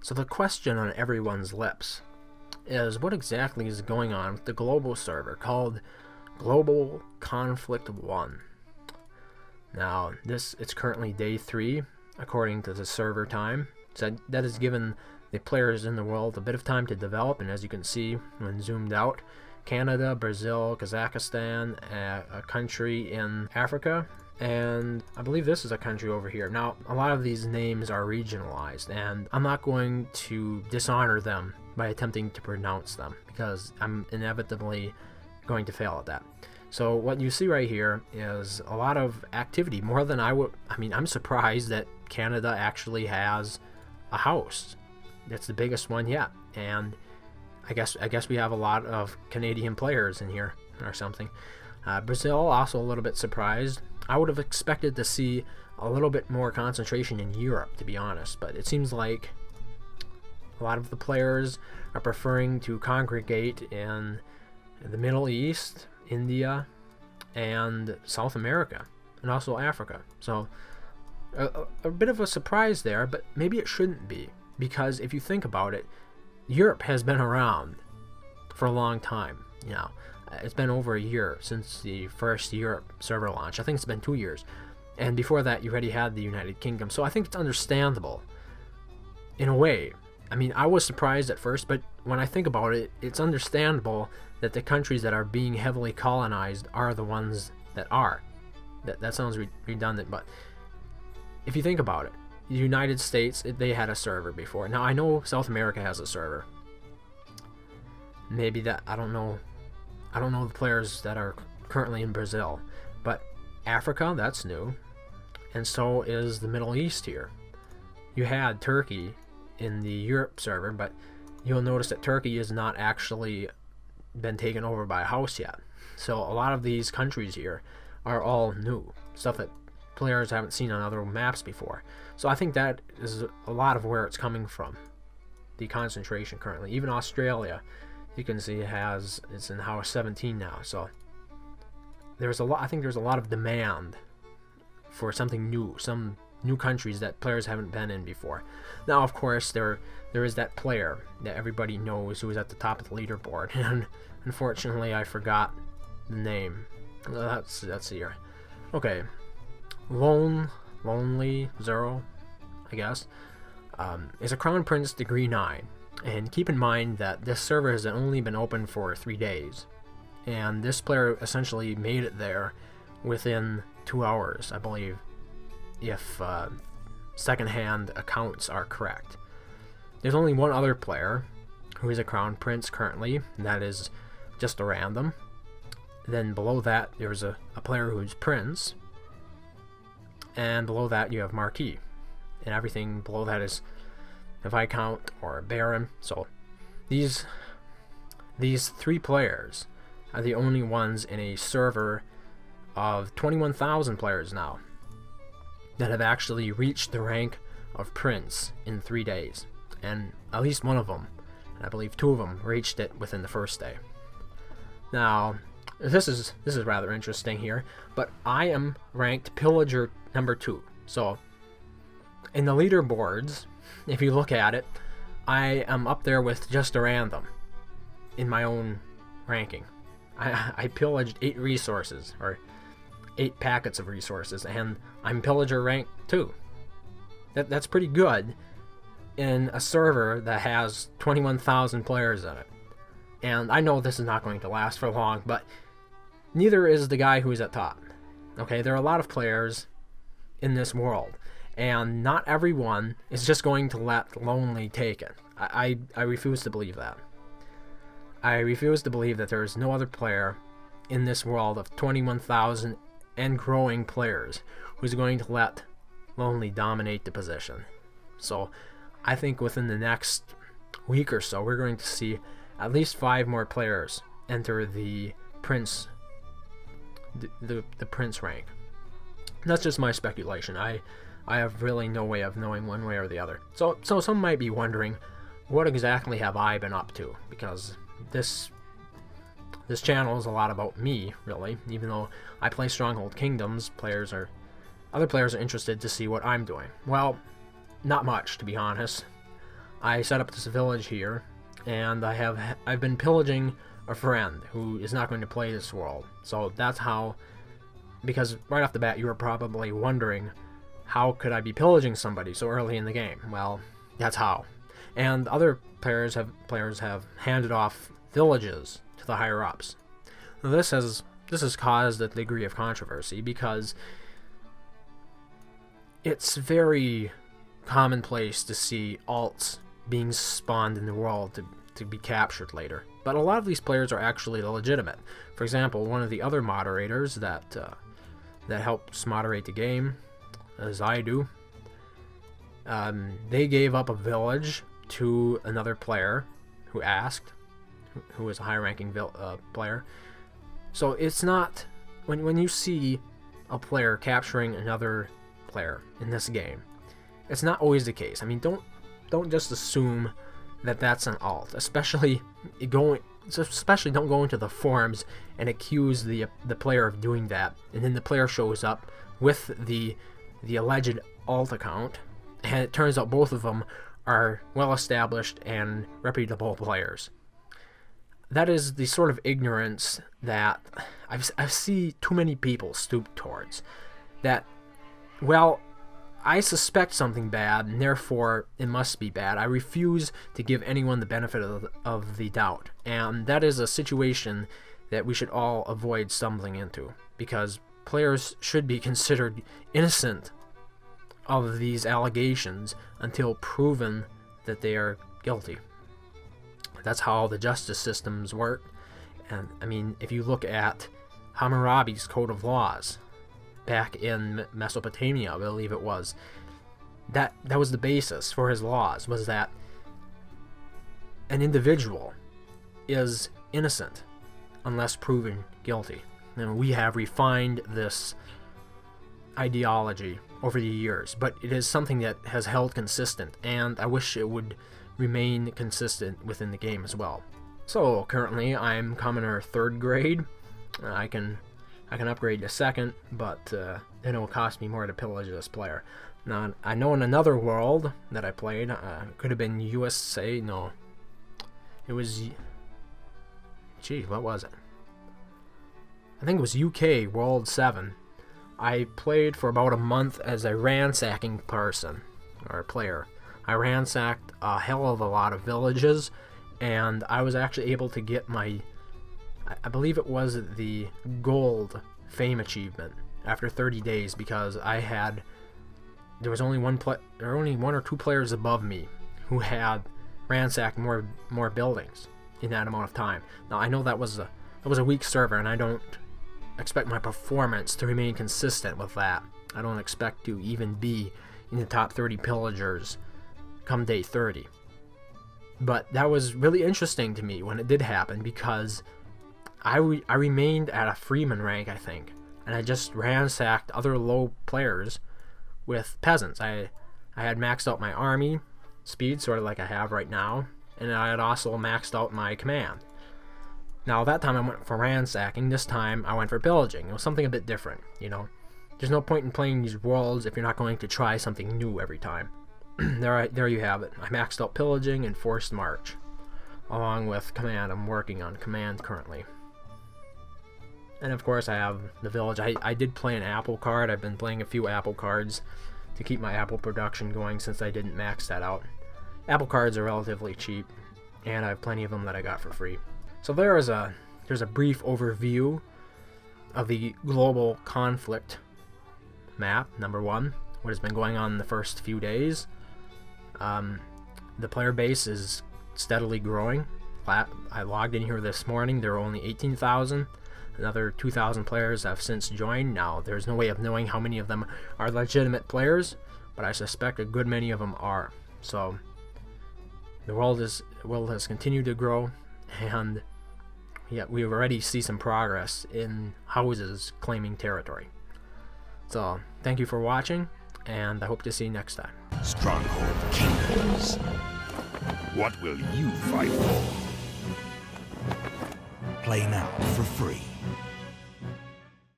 So the question on everyone's lips is, what exactly is going on with the global server called Global Conflict 1? Now, it's currently day 3, according to the server time. So that has given the players in the world a bit of time to develop, and as you can see when zoomed out, Canada, Brazil, Kazakhstan, a country in Africa, and I believe this is a country over here. Now, a lot of these names are regionalized, and I'm not going to dishonor them by attempting to pronounce them, because I'm inevitably going to fail at that. So what you see right here is a lot of activity, more than I would. I mean, I'm surprised that Canada actually has a house. That's the biggest one yet, and I guess we have a lot of Canadian players in here or something. Brazil, also a little bit surprised. I would have expected to see a little bit more concentration in Europe, to be honest, but it seems like a lot of the players are preferring to congregate in the Middle East, India, and South America, and also Africa. So a bit of a surprise there, but maybe it shouldn't be, because if you think about it, Europe has been around for a long time. You know, it's been over a year since the first Europe server launch. I think it's been 2 years, and before that you already had the United Kingdom. So I think it's understandable in a way. I mean, I was surprised at first, but when I think about it, it's understandable that the countries that are being heavily colonized are the ones that are. That sounds redundant, but if you think about it, the United States, they had a server before. Now, I know South America has a server. Maybe that, I don't know the players that are currently in Brazil, but Africa, that's new, and so is the Middle East here. You had Turkey in the Europe server, but you'll notice that Turkey has not actually been taken over by a house yet. So a lot of these countries here are all new, stuff that players haven't seen on other maps before. So I think that is a lot of where it's coming from, the concentration currently. Even Australia, you can see it's in house 17 now. So there's a lot. I think there's a lot of demand for something new, some new countries that players haven't been in before. Now, of course, there is that player that everybody knows who is at the top of the leaderboard, and unfortunately, I forgot the name. Let's see here. Okay, Lonely Zero, I guess, is a Crown Prince degree 9. And keep in mind that this server has only been open for 3 days, and this player essentially made it there within 2 hours, I believe, if second-hand accounts are correct. There's only one other player who is a Crown Prince currently, and that is just a random. Then below that, there's a player who's Prince, and below that you have Marquis, and everything below that is a Viscount or a Baron. So these 3 players are the only ones in a server of 21,000 players now that have actually reached the rank of Prince in 3 days, and at least one of them, and I believe 2 of them, reached it within the first day. Now, this is rather interesting here, but I am ranked Pillager number 2. So in the leaderboards, if you look at it, I am up there with just a random in my own ranking. I pillaged 8 resources, or 8 packets of resources, and I'm Pillager rank 2. That's pretty good in a server that has 21,000 players in it. And I know this is not going to last for long, but neither is the guy who is at top. Okay, there are a lot of players in this world, and not everyone is just going to let Lonely take it. I refuse to believe that. I refuse to believe that there is no other player in this world of 21,000 and growing players who's going to let Lonely dominate the position. So I think within the next week or so, we're going to see at least 5 more players enter the Prince, the Prince rank. That's just my speculation. I have really no way of knowing one way or the other. So some might be wondering, what exactly have I been up to? Because this channel is a lot about me, really. Even though I play Stronghold Kingdoms, other players are interested to see what I'm doing. Well, not much, to be honest. I set up this village here, and I've been pillaging a friend who is not going to play this world. So that's how, because right off the bat you were probably wondering, how could I be pillaging somebody so early in the game? Well, that's how. And other players have handed off villages to the higher ups. Now, this has caused a degree of controversy because it's very commonplace to see alts being spawned in the world to be captured later. But a lot of these players are actually legitimate. For example, one of the other moderators that helps moderate the game, as I do, they gave up a village to another player who asked, who was a high-ranking player. So it's not, when you see a player capturing another player in this game, it's not always the case. I mean, don't just assume that that's an alt, especially don't go into the forums and accuse the player of doing that, and then the player shows up with the alleged alt account, and it turns out both of them are well-established and reputable players. That is the sort of ignorance that I see too many people stoop towards. That, well, I suspect something bad, and therefore it must be bad. I refuse to give anyone the benefit of the doubt. And that is a situation that we should all avoid stumbling into, because players should be considered innocent of these allegations until proven that they are guilty. That's how the justice systems work. And I mean, if you look at Hammurabi's Code of Laws back in Mesopotamia, I believe it was, that was the basis for his laws, was that an individual is innocent unless proven guilty. And we have refined this ideology over the years, but it is something that has held consistent, and I wish it would remain consistent within the game as well. So currently I'm commoner 3rd grade. I can upgrade to 2nd, but then it will cost me more to pillage this player. Now, I know in another world that I played, it could have been USA, no, it was, gee, what was it? I think it was UK World 7. I played for about a month as a ransacking person, or player. I ransacked a hell of a lot of villages, and I was actually able to get my, I believe it was the gold fame achievement after 30 days, because there was only one or two players above me who had ransacked more buildings in that amount of time. Now I know that was a weak server, and I don't expect my performance to remain consistent with that. I don't expect to even be in the top 30 pillagers come day 30. But that was really interesting to me when it did happen, because I remained at a freeman rank, I think, and I just ransacked other low players with peasants. I had maxed out my army speed, sort of like I have right now, and I had also maxed out my command. Now that time I went for ransacking, this time I went for pillaging. It was something a bit different, you know. There's no point in playing these worlds if you're not going to try something new every time. There you have it. I maxed out pillaging and forced march, along with command. I'm working on command currently. And of course I have the village. I did play an apple card. I've been playing a few apple cards to keep my apple production going since I didn't max that out. Apple cards are relatively cheap, and I have plenty of them that I got for free. So there's a brief overview of the global conflict map, number 1, what has been going on in the first few days. The player base is steadily growing. I logged in here this morning, there are only 18,000. Another 2,000 players have since joined. Now, there's no way of knowing how many of them are legitimate players, but I suspect a good many of them are. So, the world has continued to grow, and yeah, we already see some progress in houses claiming territory. So, thank you for watching, and I hope to see you next time. Stronghold Kingdoms. What will you fight for? Play now for free.